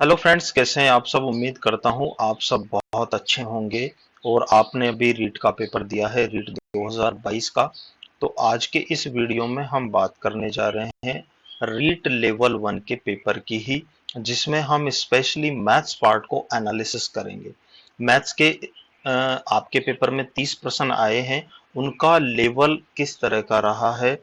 Hello friends, कैसे हैं आप सब। उम्मीद करता हूं आप सब बहुत अच्छे होंगे। और आपने अभी रीट का पेपर दिया है, रीट 2022 का। तो आज के इस वीडियो में हम बात करने जा रहे हैं रीट लेवल 1 के पेपर की ही, जिसमें हम स्पेशली मैथ्स पार्ट को एनालिसिस करेंगे। मैथ्स के आपके पेपर में 30 प्रश्न आए हैं, उनका लेवल किस तरह का रहा है,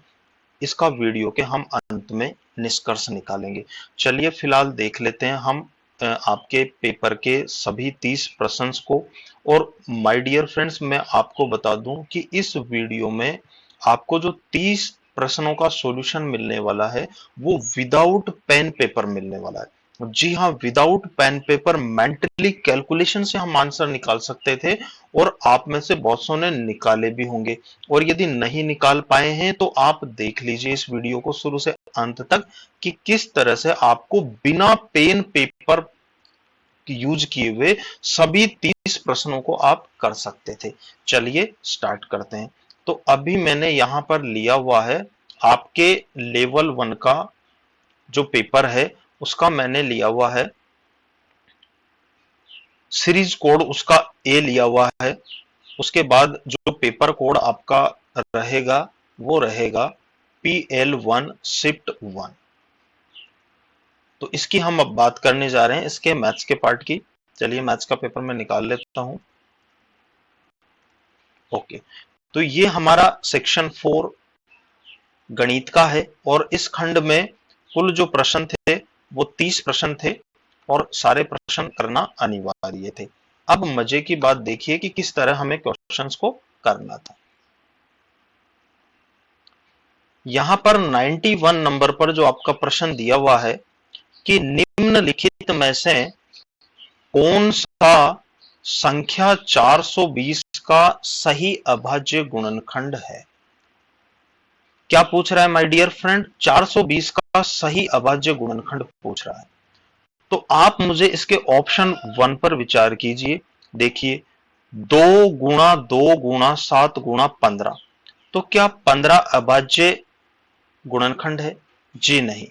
इसका वीडियो के हम अंत में निष्कर्ष निकालेंगे। चलिए फिलहाल देख लेते हैं हम आपके पेपर के सभी 30 प्रश्न को। और माय डियर फ्रेंड्स, मैं आपको बता दूं कि इस वीडियो में आपको जो 30 प्रश्नों का सॉल्यूशन मिलने वाला है वो विदाउट पेन पेपर मिलने वाला है। जी हाँ, without pen paper mentally calculation से हम आंसर निकाल सकते थे, और आप में से बहुत सौ ने निकाले भी होंगे। और यदि नहीं निकाल पाए हैं तो आप देख लीजिए इस वीडियो को शुरू से अंत तक कि किस तरह से आपको बिना पेन पेपर यूज किए हुए सभी 30 प्रश्नों को आप कर सकते थे। चलिए स्टार्ट करते हैं। तो अभी मैंने यहां पर लिया हुआ है आपके लेवल 1 का जो पेपर है, उसका मैंने लिया हुआ है सीरीज कोड, उसका ए लिया हुआ है। उसके बाद जो पेपर कोड आपका रहेगा वो रहेगा PL1 शिफ्ट 1। तो इसकी हम अब बात करने जा रहे हैं, इसके मैथ्स के पार्ट की। चलिए मैथ्स का पेपर मैं निकाल लेता हूं। ओके, तो ये हमारा सेक्शन 4 गणित का है, और इस खंड में कुल जो प्रश्न थे वो 30 प्रश्न थे, और सारे प्रश्न करना अनिवार्य थे। अब मजे की बात देखिए कि किस तरह हमें क्वेश्चंस को करना था। यहां पर 91 नंबर पर जो आपका प्रश्न दिया हुआ है कि निम्नलिखित में से कौन सा संख्या 420 का सही अभाज्य गुणनखंड है। क्या पूछ रहा है माय डियर फ्रेंड? 420 का सही अभाज्य गुणनखंड पूछ रहा है। तो आप मुझे इसके ऑप्शन 1 पर विचार कीजिए। देखिए, 2 गुणा 2 गुणा 7 गुणा 15। तो क्या 15 अभाज्य गुणनखंड है? जी नहीं,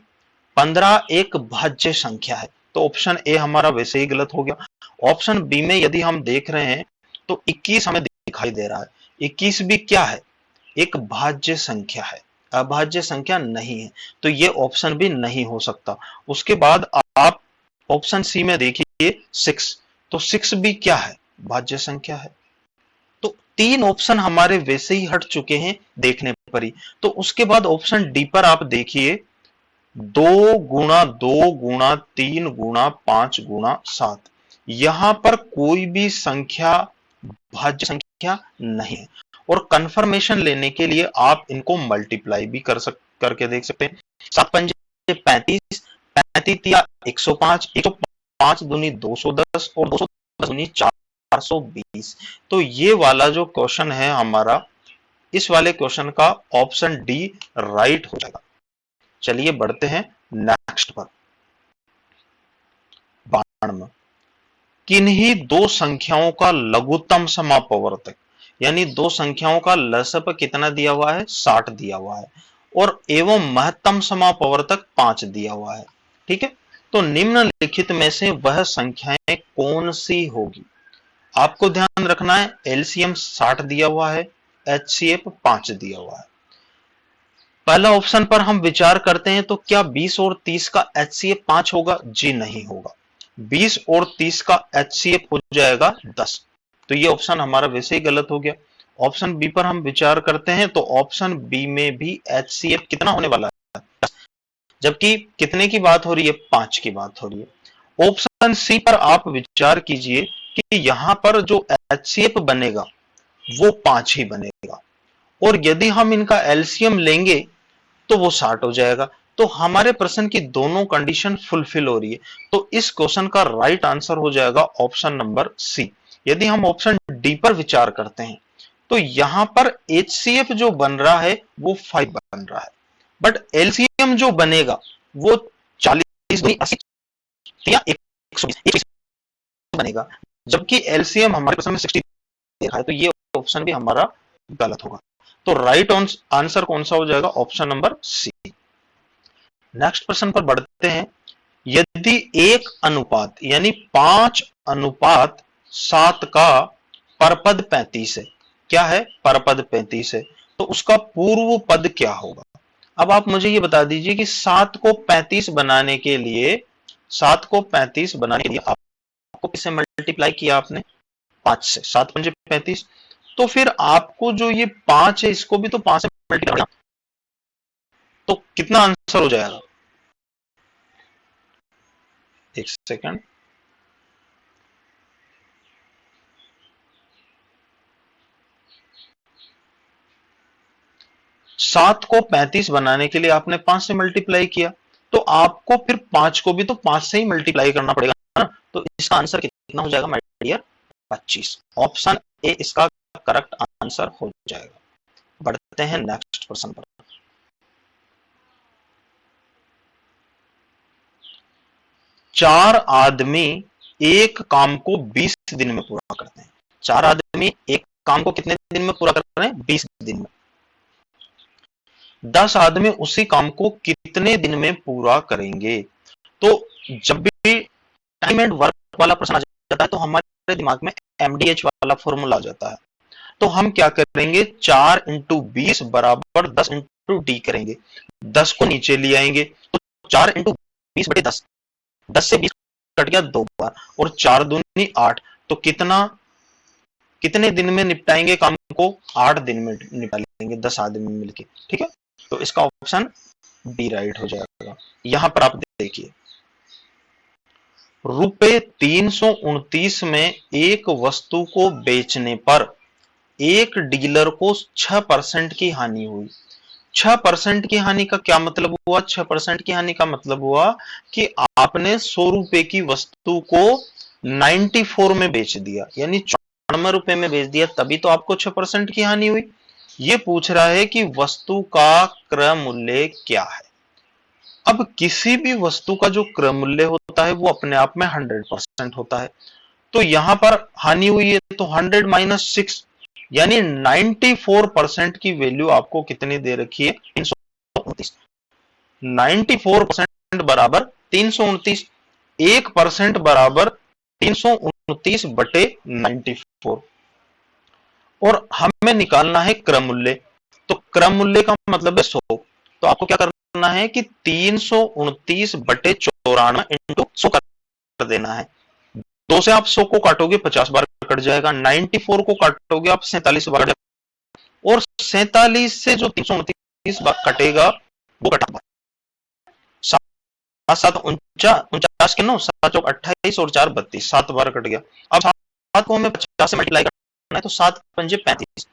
15 एक भाज्य संख्या है। तो ऑप्शन ए हमारा वैसे ही गलत हो गया। ऑप्शन बी में यदि हम देख रहे हैं तो 21 हमें दिखाई दे रहा है। 21 भी क्या है? एक भाज्य संख्या है, अभाज्य संख्या नहीं है। तो ये ऑप्शन भी नहीं हो सकता। उसके बाद आप ऑप्शन सी में देखिए 6। तो 6 भी क्या है? भाज्य संख्या है। तो 3 ऑप्शन हमारे वैसे ही हट चुके हैं देखने पर ही। तो उसके बाद ऑप्शन डी पर आप देखिए, 2 गुणा 2 गुणा 3 गुणा 5 गुणा 7। यहां पर कोई भी संख्या भाज्य संख्या नहीं है। और कंफर्मेशन लेने के लिए आप इनको मल्टीप्लाई भी करके देख सकते हैं। 7 पंजे 35, 35 या 105, 105 दूनी 210, और 210 दूनी 420। तो ये वाला जो क्वेश्चन है हमारा, इस वाले क्वेश्चन का ऑप्शन डी राइट हो जाएगा। चलिए बढ़ते हैं नेक्स्ट पर। 92, किन्हीं दो संख्याओं का लघुत्तम समापवर्तक, यानी दो संख्याओं का लसप कितना दिया हुआ है? 60 दिया हुआ है, और एवं महत्तम समापवर्तक 5 दिया हुआ है। ठीक है, तो निम्नलिखित में से वह संख्याएं कौन सी होगी? आपको ध्यान रखना है, एलसीएम 60 दिया हुआ है, एचसीएफ 5 दिया हुआ है। पहला ऑप्शन पर हम विचार करते हैं तो क्या 20 और 30 का एचसीएफ 5 होगा? जी नहीं होगा। 20 और 30 का एचसीएफ हो जाएगा 10। तो ये ऑप्शन हमारा वैसे ही गलत हो गया। ऑप्शन बी पर हम विचार करते हैं तो ऑप्शन बी में भी एचसीएफ कितना होने वाला है? 10। जबकि कितने की बात हो रही है? 5 की बात हो रही है। ऑप्शन सी पर आप विचार कीजिए कि यहां पर जो एचसीएफ बनेगा वो 5 ही बनेगा, और यदि हम इनका एलसीएम लेंगे तो वो 60 हो जाएगा। तो हमारे प्रश्न की दोनों कंडीशन फुलफिल हो रही है। तो इस क्वेश्चन का राइट आंसर हो जाएगा ऑप्शन नंबर सी। यदि हम ऑप्शन डी पर विचार करते हैं तो यहां पर एचसीएफ जो बन रहा है वो 5 बन रहा है, बट एलसीएम जो बनेगा वो 40 80 या 120 बनेगा। जबकि एलसीएम हमारे प्रश्न में 60 देखा है, तो ये ऑप्शन भी हमारा गलत होगा। तो राइट आंसर कौन सा हो जाएगा? Option number C. नेक्स्ट प्रश्न पर बढ़ते हैं। यदि 1 अनुपात यानी 5:7 का परपद 35 है, क्या है? परपद 35 है, तो उसका पूर्व पद क्या होगा? अब आप मुझे ये बता दीजिए कि 7 को 35 बनाने के लिए, 7 को 35 बनाने के लिए आपको किससे मल्टीप्लाई किया आपने? 5 से। 7 पंजे 35, तो फिर आपको जो ये 5 है इसको भी तो 5 से मल्टीप्लाई, तो कितना आंसर हो जाएगा? एक सेकंड। सात को 35 बनाने के लिए आपने 5 से मल्टीप्लाई किया, तो आपको फिर 5 को भी तो 5 से ही मल्टीप्लाई करना पड़ेगा ना, तो इसका आंसर कितना हो जाएगा माय डियर? 25। ऑप्शन ए इसका करेक्ट आंसर हो जाएगा। बढ़ते हैं नेक्स्ट प्रश्न पर। चार आदमी एक काम को 20 दिन में पूरा करते हैं। चार आदमी एक काम को कितने दिन में पूरा कर रहे हैं? 20 दिन में। 10 आदमी उसी काम को कितने दिन में पूरा करेंगे? तो जब भी टाइम एंड वर्क वाला प्रश्न आ जाता है तो हमारे दिमाग में एमडीएच वाला फॉर्मूला आ जाता है। तो हम क्या करेंगे? 4 इंटू 20 बराबर 10 इंटू डी करेंगे। 10 को नीचे ले आएंगे, तो 4 इंटू 20 बटे 10, 10 से 20 कट गया 2 बार, और 4 दूनी 8, तो कितने दिन में निपटाएंगे काम को? 8 दिन में निपटा लेंगे 10 आदमी मिलके। ठीक है, तो इसका ऑप्शन बी राइट हो जाएगा। यहां पर आप देखिए, रुपए 329 में एक वस्तु को बेचने पर एक डीलर को 6% की हानि हुई। 6% की हानि का क्या मतलब हुआ? 6% की हानि का मतलब हुआ कि आपने 100 रुपए की वस्तु को 94 में बेच दिया, यानी 94 रुपए में बेच दिया, तभी तो आपको 6% की हानि हुई। ये पूछ रहा है कि वस्तु का क्रय मूल्य क्या है। अब किसी भी वस्तु का जो क्रय मूल्य होता है वो अपने आप में 100% होता है। तो यहां पर हानि हुई है तो 100 माइनस 6, यानी 94% की वैल्यू आपको कितनी दे रखी है? 329। 94% बराबर 329, 1% बराबर 329 बटे 94, और हमें निकालना है क्रम मूल्य। तो क्रम मूल्य का मतलब है 100, तो आपको क्या करना है कि 329 बटे 94 इंटू 100 कर देना है। 2 से आप 100 को काटोगे 50 बार कट जाएगा, 94 को काटोगे आप 47 बार, और 47 से जो 329 बार कटेगा वो कटा 7 7 49 के 9, 7 चौक 28 और 4 32, 7 बार कट गया। अब 7 को हमें 50 से मल्टीप्लाई करना है, तो 7 पंजे 35,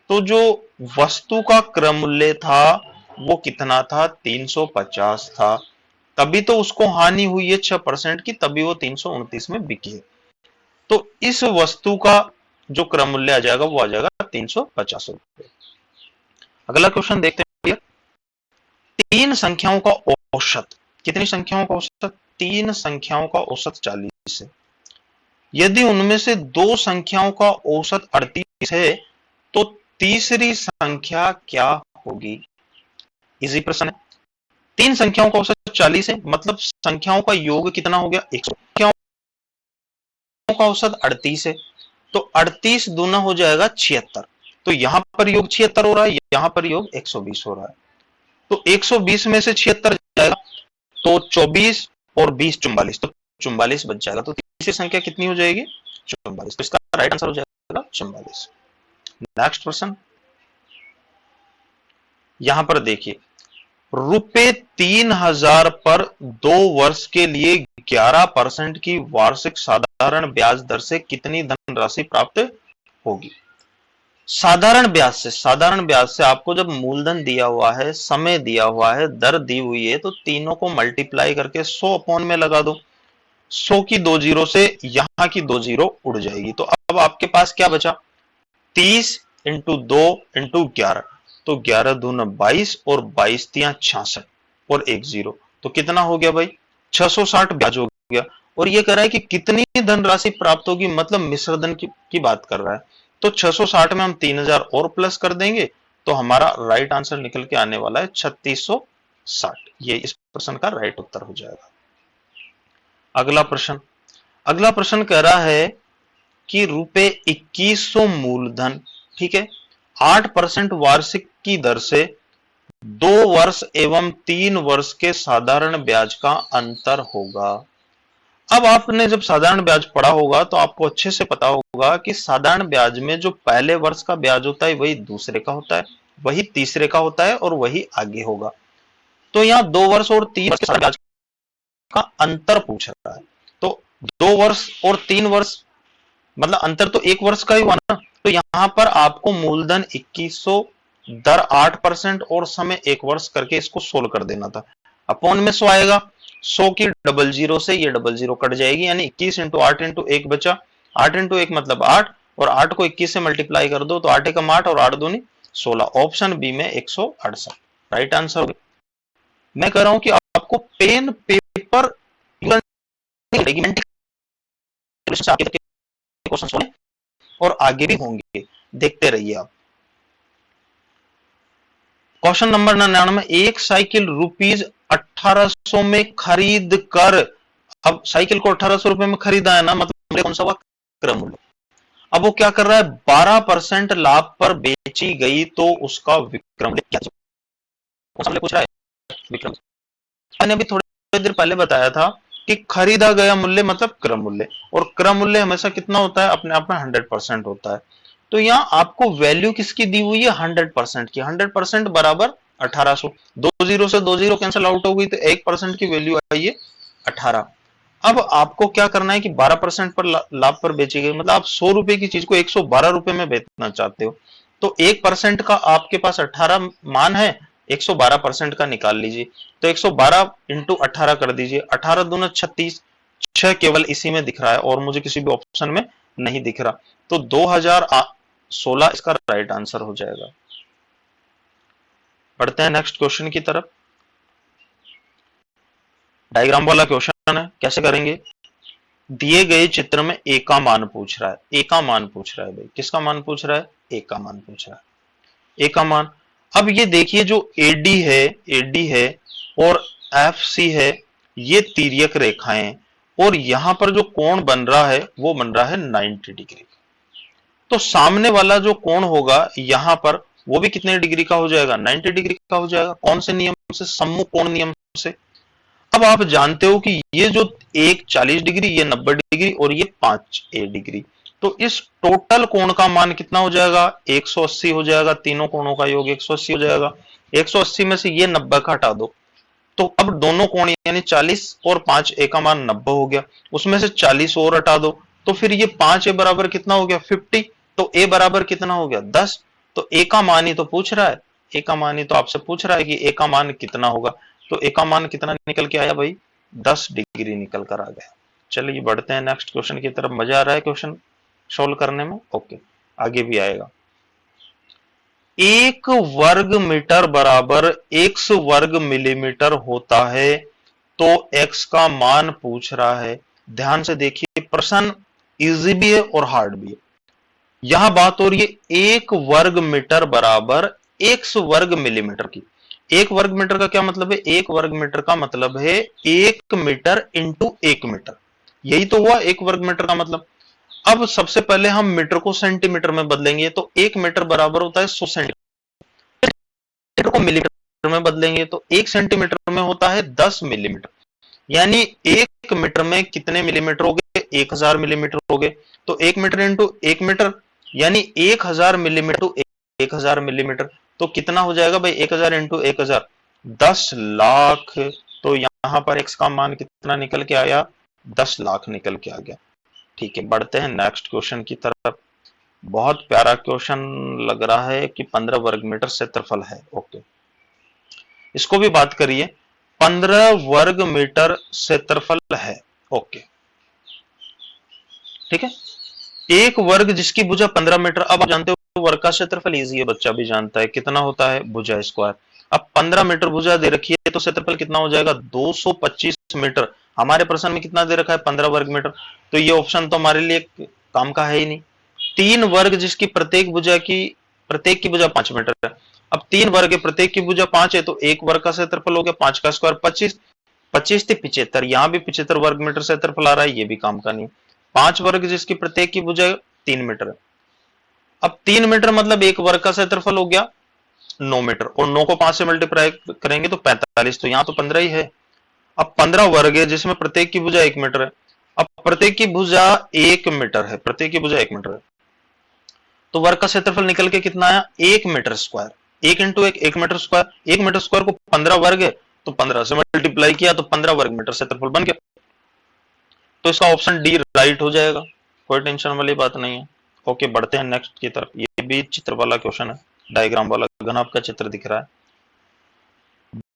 तो जो वस्तु का क्रय मूल्य था वो कितना था? 350 था, तभी तो उसको हानि हुई है 6% की, तभी वो 329 में बिकी है। तो इस वस्तु का जो क्रय मूल्य आ जाएगा वो आ जाएगा 350 रुपए। अगला क्वेश्चन देखते हैं। तीन संख्याओं का औसत, कितनी संख्याओं का औसत? तीन संख्याओं का औसत 40 है। यदि उनमें से दो संख्याओं का औसत 38 है तो तीसरी संख्या क्या होगी? इजी प्रश्न है। तीन संख्याओं का औसत 40 है, मतलब संख्याओं का योग कितना हो गया? 100। संख्याओं का औसत 38 है, तो 38 दूना हो जाएगा 76, तो यहां पर योग 76 हो रहा है, यहां पर योग 120 हो रहा है। तो 120 में से 76 जाएगा तो 24 और 20 44, तो 44 बच जाएगा। तो तीसरी संख्या कितनी हो जाएगी? 44। तो इसका राइट आंसर हो जाएगा 44। नेक्स्ट प्रश्न, यहां पर देखिए, रुपए 3000 पर 2 वर्ष के लिए 11% की वार्षिक साधारण ब्याज दर से कितनी धनराशि प्राप्त होगी? साधारण ब्याज से आपको जब मूलधन दिया हुआ है, समय दिया हुआ है, दर दी हुई है, तो तीनों को मल्टीप्लाई करके 100 अपॉन में लगा दो। 100 की 2 जीरो से यहां की 2 जीरो उड़ जाएगी, तो अब आपके पास क्या बचा? 30 इंटू 2 इंटू 11, तो 11 दूना 22 और 22 तिया 66 और 1 जीरो, तो कितना हो गया भाई? 660 ब्याज हो गया। और ये कह रहा है कि कितनी धनराशि प्राप्त होगी, मतलब मिश्रधन की बात कर रहा है। तो 660 में हम 3000 और प्लस कर देंगे, तो हमारा राइट आंसर निकल के आने वाला है 3660। ये इस प्रश्न का राइट उत्तर हो जाएगा। अगला प्रश्न, अगला प्रश्न कह रहा है कि रुपए 2100 मूलधन, ठीक है, 8% वार्षिक की दर से 2 वर्ष एवं 3 वर्ष के साधारण ब्याज का अंतर होगा। अब आपने जब साधारण ब्याज पढ़ा होगा तो आपको अच्छे से पता होगा कि साधारण ब्याज में जो पहले वर्ष का ब्याज होता है वही दूसरे का होता है, वही तीसरे का होता है और वही आगे होगा। तो यहाँ 2 वर्ष और 3 वर्ष के साधारण ब्याज का अंतर पूछ रहा है। तो 2 वर्ष और 3 वर्ष मतलब अंतर तो 1 वर्ष का ही हुआ ना। तो यहां पर आपको मूलधन 2100, दर 8% और समय 1 वर्ष करके इसको सोल्व कर देना था। अपॉन में 100 आएगा, 100 की डबल जीरो से ये डबल जीरो कट जाएगी, यानी 21 इंटू 8 इंटू 1 बचा, 8 इंटू 1 मतलब 8, और 8 को 21 से मल्टीप्लाई कर दो तो 8 एकम 8 और 8 दूनी 16। ऑप्शन बी में 168 राइट आंसर होगा। मैं कह रहा हूं कि आपको पेन पेपर क्वेश्चन और आगे भी होंगे, देखते रहिए आप। क्वेश्चन नंबर 99, एक साइकिल रुपीज 1800 में खरीद कर, अब साइकिल को 1800 रुपए में खरीदा है ना, मतलब कौन सा हुआ, क्रम मूल्य। अब वो क्या कर रहा है, 12% लाभ पर बेची गई तो उसका विक्रम मूल्य क्या, कौन सा मूल्य पूछ रहा है, विक्रम। मैंने अभी थोड़ी देर पहले बताया था कि खरीदा गया मूल्य मतलब क्रम मूल्य, और क्रम मूल्य हमेशा कितना होता है, अपने आप में 100% होता है। तो यहाँ आपको वैल्यू किसकी दी हुई है, 100% की। 100% बराबर 1800, 20 से 20 कैंसिल आउट हो गई तो 1% की वैल्यू आई है 18। अब आपको क्या करना है कि 12% पर लाभ पर बेची गई, मतलब आप 100 रुपए की चीज को 112 रुपए में बेचना चाहते हो, तो 1% का आपके पास 18 मान है, 112% का निकाल लीजिए। तो 112 इंटू 18 कर दीजिए, 18 दूना 36, 6 केवल इसी में दिख रहा है और मुझे किसी भी ऑप्शन में नहीं दिख रहा। तो 2016 इसका राइट आंसर हो जाएगा। बढ़ते हैं नेक्स्ट क्वेश्चन की तरफ। डायग्राम वाला क्वेश्चन है, कैसे करेंगे। दिए गए चित्र में ए का मान पूछ रहा है, ए का मान पूछ रहा है भाई, किसका मान पूछ रहा है, ए का मान पूछ रहा है, ए का मान। अब ये देखिए जो एडी है और एफ सी है, ये तिर्यक रेखाएं, और यहां पर जो कोण बन रहा है वो बन रहा है 90 डिग्री। तो सामने वाला जो कोण होगा यहां पर वो भी कितने डिग्री का हो जाएगा, 90 डिग्री का हो जाएगा। कौन से नियम से, सम्मुख कोण नियम से। अब आप जानते हो कि ये जो एक 40 डिग्री, ये 90 डिग्री और ये 5 डिग्री, तो इस टोटल कोण का मान कितना हो जाएगा, 180 हो जाएगा। तीनों कोणों का योग 180 हो जाएगा। 180 में से ये 90 का हटा दो, तो अब दोनों कोण यानी 40 और 5 ए का मान 90 हो गया, उसमें से 40 और हटा दो, तो फिर ये 5 ए बराबर कितना हो गया, 50। तो ए बराबर कितना हो गया, 10। तो ए का मान ही तो पूछ रहा है, ए का मान ही तो आपसे पूछ रहा है कि ए का मान कितना होगा। तो ए का मान कितना निकल के आया भाई, 10 डिग्री निकल कर आ गया। चलिए बढ़ते हैं नेक्स्ट क्वेश्चन की तरफ। मजा आ रहा है क्वेश्चन सोल्व करने में, ओके आगे भी आएगा। 1 वर्ग मीटर बराबर x वर्ग मिलीमीटर होता है, तो x का मान पूछ रहा है। ध्यान से देखिए, प्रश्न इजी भी है और हार्ड भी है। यहां बात हो रही है 1 वर्ग मीटर बराबर x वर्ग मिलीमीटर की। 1 वर्ग मीटर का क्या मतलब है, 1 वर्ग मीटर का मतलब है 1 मीटर इंटू 1 मीटर, यही तो हुआ 1 वर्ग मीटर का मतलब। अब सबसे पहले हम मीटर को सेंटीमीटर में बदलेंगे, तो 1 मीटर बराबर होता है 100 सेंटीमीटर को मिलीमीटर में बदलेंगे तो 1 सेंटीमीटर में होता है 10 मिलीमीटर, यानी 1 मीटर में कितने मिलीमीटर हो गए, 1000 मिलीमीटर हो गए। तो 1 मीटर इंटू 1 मीटर यानी 1000 मिलीमीटर टू 1000 मिलीमीटर, तो कितना हो जाएगा भाई, 1000 इंटू 1000, 10 लाख। तो यहां पर x का मान कितना निकल के आया, 10 लाख निकल के आ गया। ठीक है, बढ़ते हैं नेक्स्ट क्वेश्चन की तरफ। बहुत प्यारा क्वेश्चन लग रहा है कि 15 वर्ग मीटर क्षेत्रफल है, ओके इसको भी बात करिए। 15 वर्ग मीटर क्षेत्रफल है, ओके ठीक है। एक वर्ग जिसकी भुजा 15 मीटर, अब आप जानते हो वर्ग का क्षेत्रफल इजी है, बच्चा भी जानता है कितना होता है, भुजा स्क्वायर। अब 15 मीटर भुजा दे रखी है तो क्षेत्रफल कितना हो जाएगा, 225 मीटर। हमारे प्रश्न में कितना दे रखा है, 15 वर्ग मीटर, तो ये ऑप्शन तो हमारे लिए काम का है ही नहीं। 3 वर्ग जिसकी प्रत्येक की भुजा 5 मीटर है। अब 3 वर्ग है, प्रत्येक की भुजा 5 है, तो एक वर्ग का क्षेत्रफल हो गया 5 का स्क्वायर 25। 25 × 75, यहां भी 75 वर्ग मीटर क्षेत्रफल आ रहा है, ये भी काम का नहीं। 5 वर्ग जिसकी प्रत्येक की भुजा 3 मीटर है। अब 3 मीटर मतलब एक वर्ग का क्षेत्रफल हो गया 9 मीटर, और 9 को 5 से मल्टीप्लाई करेंगे तो 45, तो यहां तो 15 ही है। अब 15 वर्ग है जिसमें प्रत्येक की भुजा 1 मीटर है। अब प्रत्येक की भुजा 1 मीटर है, प्रत्येक की भुजा 1 मीटर है, तो वर्ग का क्षेत्रफल निकल के कितना आया 1 metre square. 1 into 1 1 metre square. 1 metre square को 15 वर्ग है तो 15 से मल्टीप्लाई किया तो 15 वर्ग मीटर क्षेत्रफल बन गया। तो इसका ऑप्शन डी राइट हो जाएगा, कोई टेंशन वाली बात नहीं है। ओके, बढ़ते हैं नेक्स्ट की तरफ। ये भी चित्र वाला क्वेश्चन है, डायग्राम वाला, घनाभ का चित्र दिख रहा है।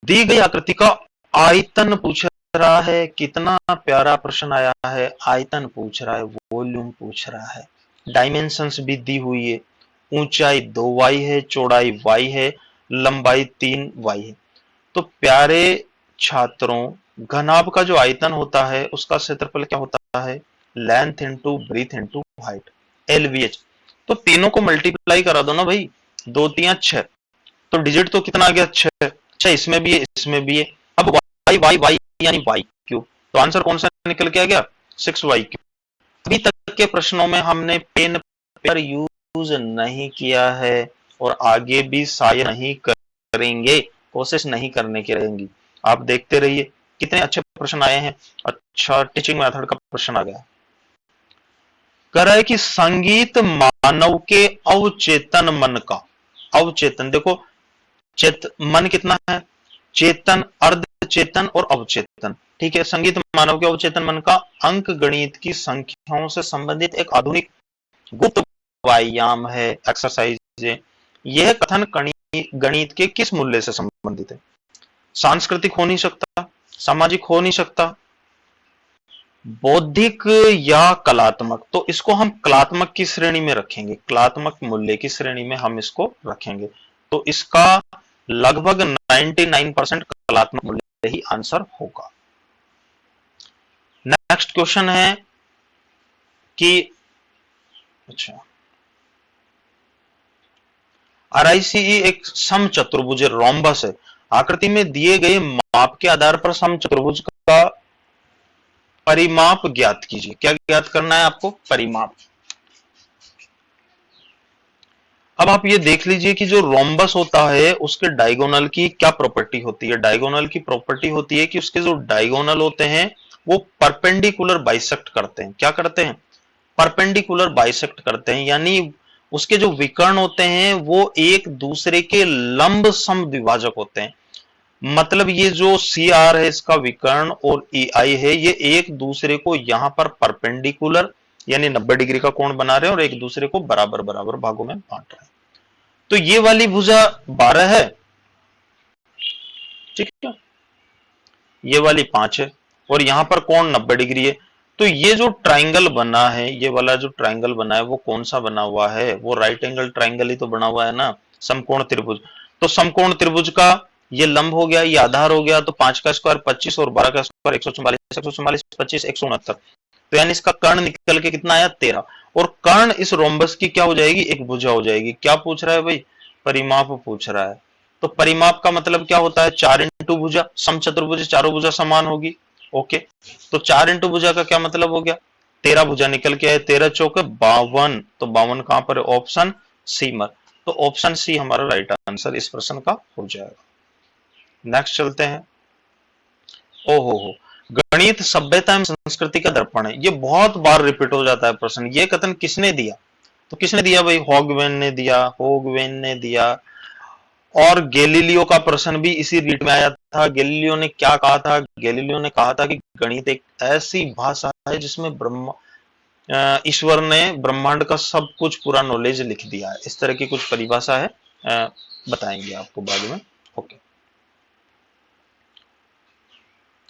दी गई आकृति का आयतन पूछ रहा है। कितना प्यारा प्रश्न आया है, आयतन पूछ रहा है, वॉल्यूम पूछ रहा है, डायमेंशंस भी दी हुई है। ऊंचाई 2y है, चौड़ाई y है, लंबाई 3y है। तो प्यारे छात्रों, घनाभ का जो आयतन होता है उसका क्षेत्रफल क्या होता है, length into breadth into height, LVH। तो तीनों को मल्टीप्लाई करा दो ना भाई, 2 3 6, तो डिजिट तो कितना आ गया 6। अच्छा, इसमें भी है, इसमें भी है। अब वाई वाई वाई यानी वाई क्यूब, तो आंसर कौन सा निकल के आ गया 6y क्यूब। अभी तक के प्रश्नों में हमने पेन पेपर यूज नहीं किया है और आगे भी शायद नहीं करेंगे, कोशिश नहीं करने की रहेंगी। आप देखते रहिए कितने अच्छे प्रश्न आए हैं। अच्छा, टीचिंग मेथड का प्रश्न आ गया, कह रहा है कि संगीत मानव के अवचेतन मन का, अवचेतन देखो, मन कितना है, चेतन, अर्धचेतन और अवचेतन, ठीक है। संगीत मानव के अवचेतन मन का अंक गणित की संख्याओं से संबंधित एक आधुनिक गुप्त व्यायाम है, एक्सरसाइज है। यह कथन गणित के किस मूल्य से संबंधित है? सांस्कृतिक हो नहीं सकता, सामाजिक हो नहीं सकता, बौद्धिक या कलात्मक। तो इसको हम कलात्मक की श्रेणी में रखेंगे, कलात्मक मूल्य की श्रेणी में हम इसको रखेंगे। तो इसका लगभग 99% कलात्मक मूल्य ही आंसर होगा। नेक्स्ट क्वेश्चन है कि अच्छा, RICE एक समचतुर्भुज रोम्बस है। आकृति में दिए गए माप के आधार पर समचतुर्भुज का परिमाप ज्ञात कीजिए। क्या ज्ञात करना है आपको, परिमाप। अब आप ये देख लीजिए कि जो रोम्बस होता है उसके डायगोनल की क्या प्रॉपर्टी होती है। डायगोनल की प्रॉपर्टी होती है कि उसके जो डायगोनल होते हैं वो परपेंडिकुलर बाइसेक्ट करते हैं। क्या करते हैं, परपेंडिकुलर बाइसेक्ट करते हैं, यानी उसके जो विकर्ण होते हैं वो एक दूसरे के लंब समद्विभाजक होते हैं। मतलब ये जो CR है इसका विकर्ण और EI है, ये एक दूसरे को यहां पर परपेंडिकुलर यानी 90 डिग्री का कोण बना रहे हैं और एक दूसरे को बराबर बराबर भागों में बांट रहे हैं। तो ये वाली भुजा 12 है, ठीक है, ये वाली 5 है और यहां पर कोण 90 डिग्री है। तो ये जो ट्राइंगल बना है, ये वाला जो ट्राइंगल बना है वो कौन सा बना हुआ है, वो राइट एंगल ट्राइंगल ही तो बना हुआ है ना, समकोण त्रिभुज। तो समकोण त्रिभुज का ये लंब हो गया, ये आधार हो गया, तो 5 का स्क्वायर 25 और 12 का स्क्वायर 144, 144 25 169। तो यानी इसका कर्ण निकल के कितना आया 13, और कर्ण इस रोम्बस की क्या हो जाएगी, एक भुजा हो जाएगी। क्या पूछ रहा है भाई, परिमाप पूछ रहा है। तो परिमाप का मतलब क्या होता है, 4 इंटू भुजा, समचतुर्भुज चारों भुजा समान होगी। ओके, तो 4 इंटू भुजा का क्या मतलब हो गया, 13 भुजा निकल के आए, 13 चौके 52। तो 52 कहां पर है, ऑप्शन सी में। तो ऑप्शन सी हमारा राइट आंसर इस प्रश्न का हो जाएगा। नेक्स्ट चलते हैं। ओहो, गणित सभ्यता एवं संस्कृति का दर्पण है। ये बहुत बार रिपीट हो जाता है प्रश्न। ये कथन किसने दिया, तो किसने दिया भाई, होगवेन ने दिया, होगवेन ने दिया। और गैलीलियो का प्रश्न भी इसी रीट में आया था। गैलीलियो ने क्या कहा था, गैलीलियो ने कहा था कि गणित एक ऐसी भाषा है जिसमें ब्रह्म ईश्वर ने ब्रह्मांड का सब कुछ पूरा नॉलेज लिख दिया है। इस तरह की कुछ परिभाषा है, बताएंगे आपको बाद में। ओके,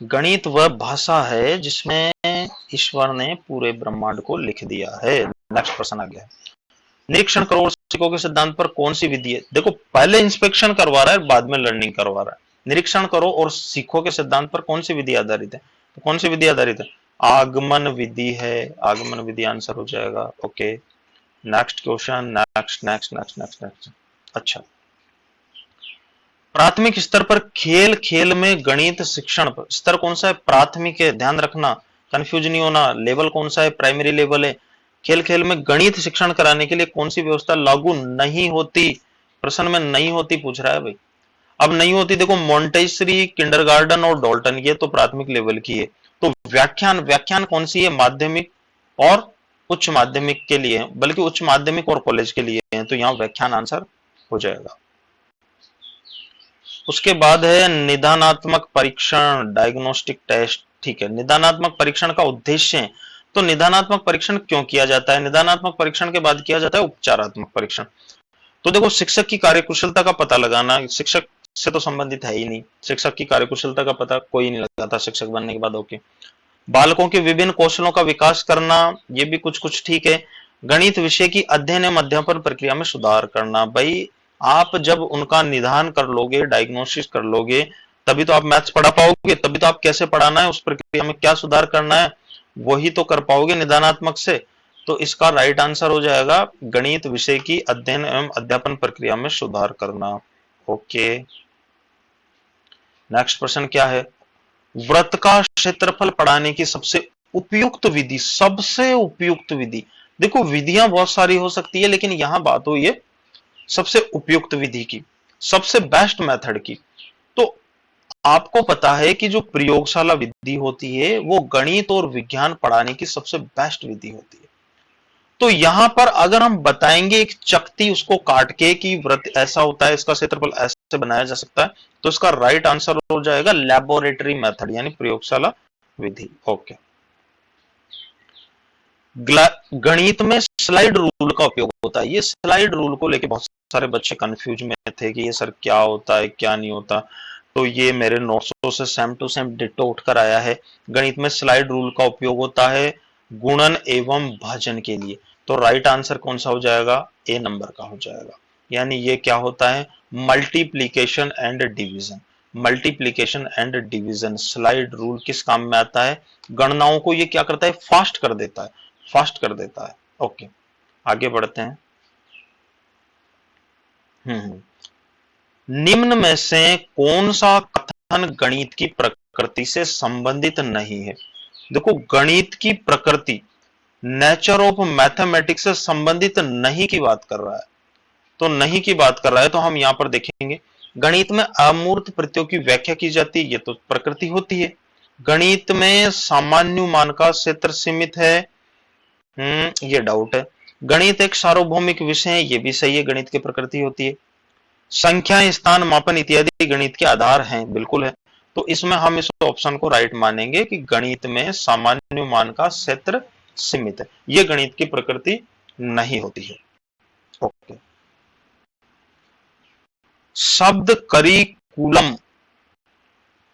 गणित वह भाषा है जिसमें ईश्वर ने पूरे ब्रह्मांड को लिख दिया है। नेक्स्ट प्रश्न आ गया, निरीक्षण करो और सीखो के सिद्धांत पर कौन सी विधि है। देखो, पहले इंस्पेक्शन करवा रहा है, बाद में लर्निंग करवा रहा है। निरीक्षण करो और सीखो के सिद्धांत पर कौन सी विधि आधारित है, तो कौन सी विधि आधारित है, आगमन विधि है। आगमन विधि आंसर हो जाएगा। Okay, next question, next next next next next. अच्छा, प्राथमिक स्तर पर खेल खेल में गणित शिक्षण पर, स्तर कौन सा है? प्राथमिक है, ध्यान रखना, कंफ्यूज नहीं होना। लेवल कौन सा है? प्राइमरी लेवल है। खेल खेल में गणित शिक्षण कराने के लिए कौन सी व्यवस्था लागू नहीं होती? प्रश्न में नहीं होती पूछ रहा है भाई। अब नहीं होती, देखो मोंटेसरी, किंडरगार्टन और डॉल्टन, ये तो प्राथमिक लेवल की है। तो व्याख्यान, व्याख्यान कौन सी है? माध्यमिक और उच्च माध्यमिक के लिए है, बल्कि उच्च माध्यमिक और कॉलेज के लिए है, तो यहां व्याख्यान आंसर हो जाएगा। उसके बाद है निदानात्मक परीक्षण, डायग्नोस्टिक टेस्ट। ठीक है, निदानात्मक परीक्षण का उद्देश्य है, तो निदानात्मक परीक्षण क्यों किया जाता है? निदानात्मक परीक्षण के बाद किया जाता है उपचारात्मक परीक्षण। तो देखो, शिक्षक की कार्यकुशलता का पता लगाना, शिक्षक से तो संबंधित है ही नहीं, शिक्षक की कार्यकुशलता का पता कोई नहीं लगाता शिक्षक बनने के बाद। ओके, बालकों के विभिन्न कौशलों का विकास करना, ये भी कुछ कुछ ठीक है। गणित विषय की अध्ययन एवं अध्यापन प्रक्रिया में सुधार करना, भाई आप जब उनका निदान कर लोगे, डायग्नोसिस कर लोगे, तभी तो आप मैथ्स पढ़ा पाओगे, तभी तो आप कैसे पढ़ाना है, उस प्रक्रिया में क्या सुधार करना है, वही तो कर पाओगे निदानात्मक से। तो इसका राइट आंसर हो जाएगा गणित विषय की अध्ययन एवं अध्यापन प्रक्रिया में सुधार करना। ओके, नेक्स्ट प्रश्न क्या है? वृत्त का क्षेत्रफल पढ़ाने की सबसे उपयुक्त विधि, सबसे उपयुक्त विधि। देखो विधियां बहुत सारी हो सकती है, लेकिन यहां बात हुई है सबसे उपयुक्त विधि की, सबसे बेस्ट मेथड की। तो आपको पता है कि जो प्रयोगशाला विधि होती है वो गणित और विज्ञान पढ़ाने की सबसे बेस्ट विधि होती है। तो यहां पर अगर हम बताएंगे एक चकती उसको काट के कि वृत्त ऐसा होता है, इसका क्षेत्रफल ऐसे बनाया जा सकता है, तो इसका राइट आंसर हो जाएगा लैबोरेटरी मेथड, यानी प्रयोगशाला विधि। ओके, गणित में स्लाइड रूल का उपयोग होता है। ये स्लाइड रूल को लेके बहुत सारे बच्चे कंफ्यूज में थे कि ये सर क्या होता है क्या नहीं होता, तो ये मेरे नोट्सों से सेम टू सेम डिट्टो उठकर आया है। गणित में स्लाइड रूल का उपयोग होता है गुणन एवं भाजन के लिए। तो राइट आंसर कौन सा हो जाएगा? ए नंबर का हो जाएगा। यानी ये क्या होता है? Multiplication and division. Multiplication and division slide rule किस काम में आता है? गणनाओं को ये क्या करता है? फास्ट कर देता है, फास्ट कर देता है। ओके, आगे बढ़ते हैं। निम्न में से कौन सा कथन गणित की प्रकृति से संबंधित नहीं है? देखो गणित की प्रकृति, नेचर ऑफ मैथमेटिक्स से संबंधित नहीं की बात कर रहा है, तो नहीं की बात कर रहा है, तो हम यहां पर देखेंगे गणित में अमूर्त प्रत्ययों की व्याख्या की जाती है, ये तो प्रकृति होती है। गणित में सामान्य मान का क्षेत्र सीमित है, ये डाउट है। गणित एक सार्वभौमिक विषय है, ये भी सही है, गणित की प्रकृति होती है। संख्या, स्थान, मापन इत्यादि गणित के आधार हैं, बिल्कुल है। तो इसमें हम इस ऑप्शन को राइट मानेंगे कि गणित में सामान्य मान का क्षेत्र सीमित है, ये गणित की प्रकृति नहीं होती है। ओके, शब्द करिकुलम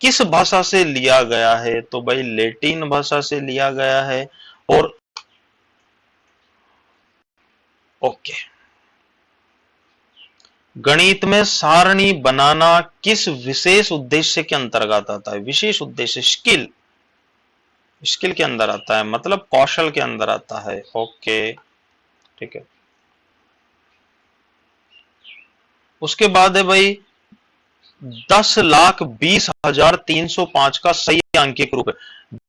किस भाषा से लिया गया है? तो भाई लैटिन भाषा से लिया गया है। और ओके, गणित में सारणी बनाना किस विशेष उद्देश्य के अंतर्गत आता है? विशेष उद्देश्य, स्किल, स्किल के अंदर आता है, मतलब कौशल के अंदर आता है। ओके, ठीक है। उसके बाद है भाई 10,20,305 का सही अंकिक रूप है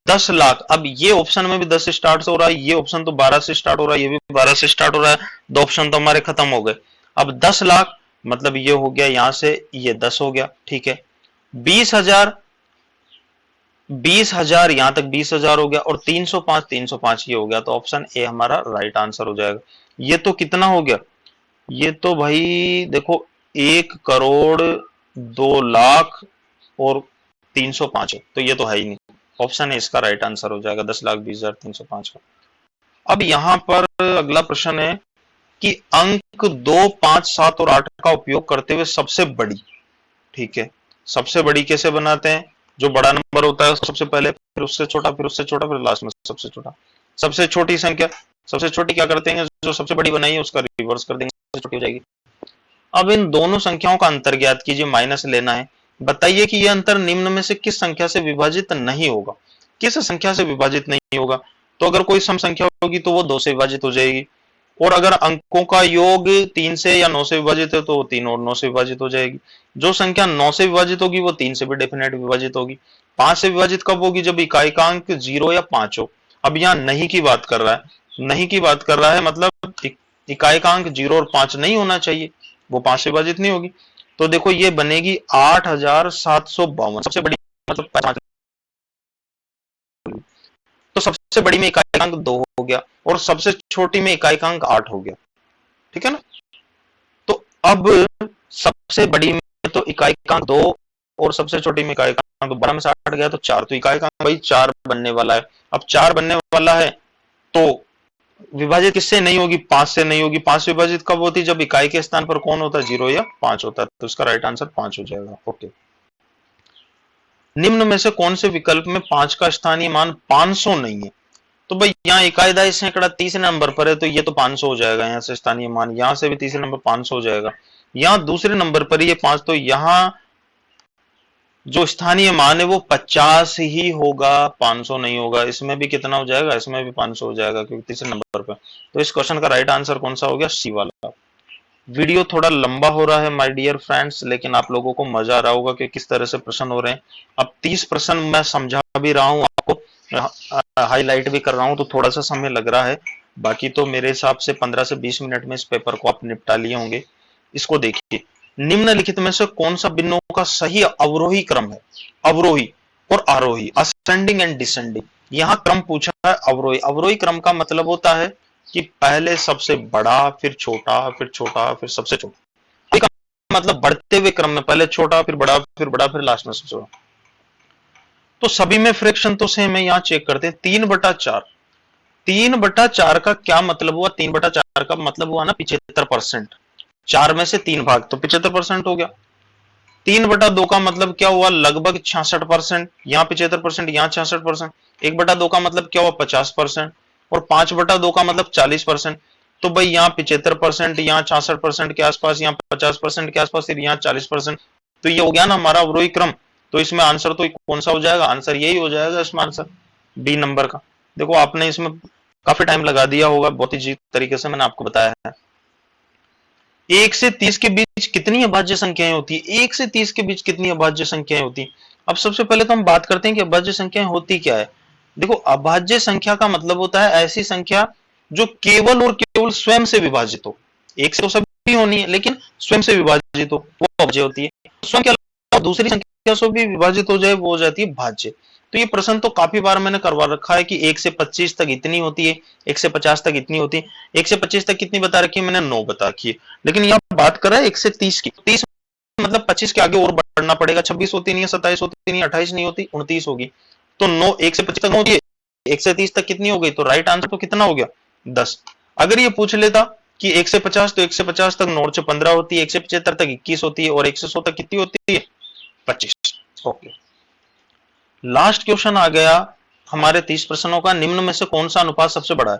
10 लाख। अब ये ऑप्शन में भी 10 से स्टार्ट हो रहा है, ये ऑप्शन तो 12 से स्टार्ट हो रहा है, ये भी 12 से स्टार्ट हो रहा है, दो ऑप्शन तो हमारे खत्म हो गए। अब 10 लाख मतलब ये हो गया, यहां से ये 10 हो गया, ठीक है। 20,000, 20,000 यहां तक 20,000 हो गया, और 305 ये हो गया, तो ऑप्शन ए हमारा राइट आंसर हो जाएगा। ये तो कितना हो गया? ये तो भाई देखो 1,02,00,000 और 305 है, तो ये तो है ही नहीं, ऑप्शन है इसका राइट आंसर हो जाएगा 10,20,305 का। अब यहां पर अगला प्रश्न है कि अंक 2, 5, 7 और 8 का उपयोग करते हुए सबसे बड़ी, ठीक है, सबसे बड़ी कैसे बनाते हैं? जो बड़ा नंबर होता है सबसे पहले, फिर उससे छोटा, फिर उससे छोटा, फिर लास्ट में सबसे छोटा। सबसे छोटी संख्या, सबसे छोटी क्या करते हैं? जो सबसे बड़ी बनाई है उसका रिवर्स कर देंगे, सबसे छोटी हो जाएगी। अब इन दोनों संख्याओं का अंतर ज्ञात कीजिए, माइनस लेना है। बताइए कि यह अंतर निम्न में से किस संख्या से विभाजित नहीं होगा? किस संख्या से विभाजित नहीं होगा? तो अगर कोई सम संख्या होगी तो वो 2 से विभाजित हो जाएगी, और अगर अंकों का योग 3 से या 9 से विभाजित है तो 3 और 9 से विभाजित हो जाएगी। जो संख्या 9 से विभाजित होगी वो 3 से भी डेफिनेट विभाजित होगी। 5 से विभाजित कब होगी? जब इकाई का अंक 0 या 5 हो। अब यहाँ नहीं की बात कर रहा है, नहीं की बात कर रहा है, मतलब इकाई का अंक 0 और 5 नहीं होना चाहिए, वो 5 से विभाजित नहीं होगी। तो देखो ये बनेगी 8752, सबसे बड़ी मतलब 5। तो सबसे बड़ी में इकाई का अंक 2 हो गया और सबसे छोटी में इकाई का अंक 8 हो गया, ठीक है ना। तो अब सबसे बड़ी में तो इकाई का अंक 2 और सबसे छोटी में इकाई का अंक 12 में से 8 गया तो 4, तो इकाई का अंक भाई 4 बनने वाला है। अब 4 बनने वाला है तो विभाजित किससे नहीं होगी? 5 से नहीं होगी। 5 से विभाजित कब होती? जब इकाई के स्थान पर कौन होता है? 0 या 5 होता है। तो इसका राइट आंसर 5 हो जाएगा। ओके, निम्न में से कौन से विकल्प में 5 का स्थानीय मान 500 नहीं है? तो भाई यहाँ इकाई सैकड़ा तीसरे नंबर पर है तो ये तो 500 हो जाएगा, यहाँ से स्थानीय मान, यहाँ से भी तीसरे नंबर 500 हो जाएगा, यहाँ दूसरे नंबर पर ये 5, तो यहाँ जो स्थानीय मान है वो 50 ही होगा, 500 नहीं होगा। इसमें भी कितना हो जाएगा? इसमें भी 500 हो जाएगा क्योंकि तीसरे नंबर पर। तो इस क्वेश्चन का राइट आंसर कौन सा हो गया? सी वाला। वीडियो थोड़ा लंबा हो रहा है माय डियर फ्रेंड्स, लेकिन आप लोगों को मजा आ रहा होगा कि किस तरह से प्रश्न हो रहे हैं। अब 30 प्रश्न मैं समझा भी रहा हूं आपको, हाईलाइट भी कर रहा हूं, तो थोड़ा सा समय लग रहा है। बाकी तो मेरे हिसाब से 15 से 20 मिनट में इस पेपर को आप निपटा लिए होंगे। इसको देखिए, निम्नलिखित में से कौन सा बिंदुओं का सही अवरोही क्रम है? अवरोही और आरोही, असेंडिंग एंड डिसेंडिंग। यहां क्रम पूछा है अवरोही। अवरोही क्रम का मतलब होता है कि पहले सबसे बड़ा, फिर छोटा, फिर छोटा, फिर सबसे छोटा। मतलब बढ़ते हुए क्रम में पहले छोटा, फिर बड़ा, फिर बड़ा, फिर लास्ट में सबसे बड़ा। तो सभी में फ्रैक्शन तो सेम है। यहां चेक करते हैं 3/4। 3/4 का क्या मतलब हुआ? 3/4 का मतलब हुआ ना 75%। 4 में से 3 भाग तो 75% हो गया। 3/2 का मतलब क्या हुआ? लगभग 66%। यहाँ 75%, यहाँ 66%। 1/2 का मतलब क्या हुआ? 50%। और 5/2 का मतलब 40%। तो भाई यहाँ 75%, यहाँ 66% के आसपास, यहाँ 50% के आसपास, फिर यहाँ 40%। तो ये हो गया ना हमारा अवरोही क्रम। तो इसमें आंसर तो कौन सा हो जाएगा? आंसर यही हो जाएगा इसमें, आंसर बी नंबर का। देखो आपने इसमें काफी टाइम लगा दिया होगा, बहुत ही तरीके से मैंने आपको बताया है। 1 से 30 के बीच कितनी अभाज्य संख्याएं होती है? 1 से 30 के बीच कितनी अभाज्य संख्याएं होती हैं? अब सबसे पहले तो हम बात करते हैं कि अभाज्य संख्याएं होती क्या है। देखो, अभाज्य संख्या का मतलब होता है ऐसी संख्या जो केवल और केवल स्वयं से विभाजित हो। 1 से तो सभी होनी है, लेकिन स्वयं से विभाजित हो वो अभाज्य होती है। स्वयं के अलावा दूसरी संख्या से भी विभाजित हो जाए वो हो जाती है भाज्य। तो ये प्रश्न तो काफी बार मैंने करवा रखा है कि 1 से 25 तक इतनी होती है, 1 से 50 तक इतनी होती है। 1 से 25 तक कितनी बता रखी है मैंने? 9 बता रखी है। लेकिन यहाँ बात कर रहा है 1 से 30 की। 30 मतलब 25 के आगे और बढ़ना पड़ेगा। 26 होती नहीं है, 27 होती नहीं, 28 नहीं होती, 29 होगी। तो 9, 1 से 25 तक होती है, 1 से 30 तक कितनी हो गई? तो राइट आंसर तो कितना हो गया? 10। अगर ये पूछ लेता कि 1 से 50, तो 1 से 50 तक 9 से 15 होती है, 1 से 75 तक 21 होती है और 1 से 100 तक कितनी होती है? 25। ओके, लास्ट क्वेश्चन आ गया हमारे 30 प्रश्नों का। निम्न में से कौन सा अनुपात सबसे बड़ा है?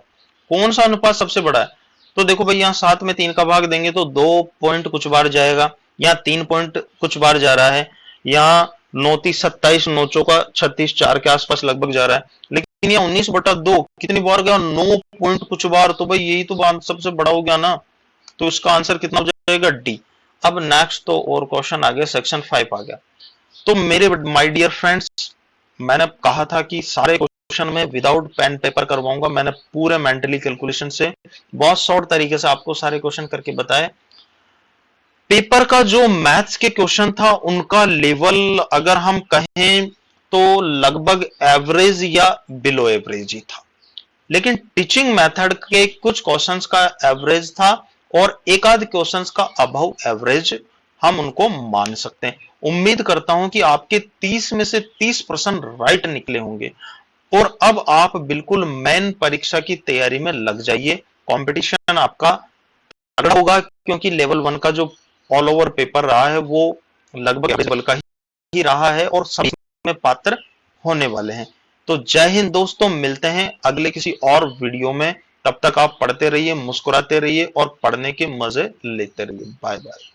कौन सा अनुपात सबसे बड़ा है? तो देखो भाई, यहाँ 7 में 3 का भाग देंगे तो 2 पॉइंट कुछ बार जाएगा, यहाँ 3 पॉइंट कुछ बार जा रहा है, यहाँ 9×3 = 27, 9×4 = 36, 4 के आसपास लगभग जा रहा है। लेकिन यहाँ 19/2 कितनी बार गया? 9 पॉइंट कुछ बार। तो भाई यही तो सबसे बड़ा हो गया ना। तो इसका आंसर कितना हो जाएगा? डी। अब नेक्स्ट तो और क्वेश्चन आ गया, सेक्शन 5 आ गया। तो मेरे माय डियर फ्रेंड्स, मैंने कहा था कि सारे क्वेश्चन में विदाउट पेन पेपर करवाऊंगा। मैंने पूरे मेंटली कैलकुलेशन से बहुत शॉर्ट तरीके से आपको सारे क्वेश्चन करके बताए। पेपर का जो मैथ्स के क्वेश्चन था उनका लेवल अगर हम कहें तो लगभग एवरेज या बिलो एवरेज ही था, लेकिन टीचिंग मेथड के कुछ क्वेश्चंस का एवरेज था और एक आध क्वेश्चंस का अबव एवरेज हम उनको मान सकते हैं। उम्मीद करता हूं कि आपके 30 में से 30 प्रश्न राइट निकले होंगे और अब आप बिल्कुल मेन परीक्षा की तैयारी में लग जाइए। कंपटीशन आपका तगड़ा होगा क्योंकि लेवल 1 का जो ऑल ओवर पेपर रहा है वो लगभग एवरेज लेवल का ही रहा है और सभी में पात्र होने वाले हैं। तो जय हिंद दोस्तों, मिलते हैं अगले किसी और वीडियो में। तब तक आप पढ़ते रहिए, मुस्कुराते रहिए और पढ़ने के मजे लेते रहिए। Bye bye.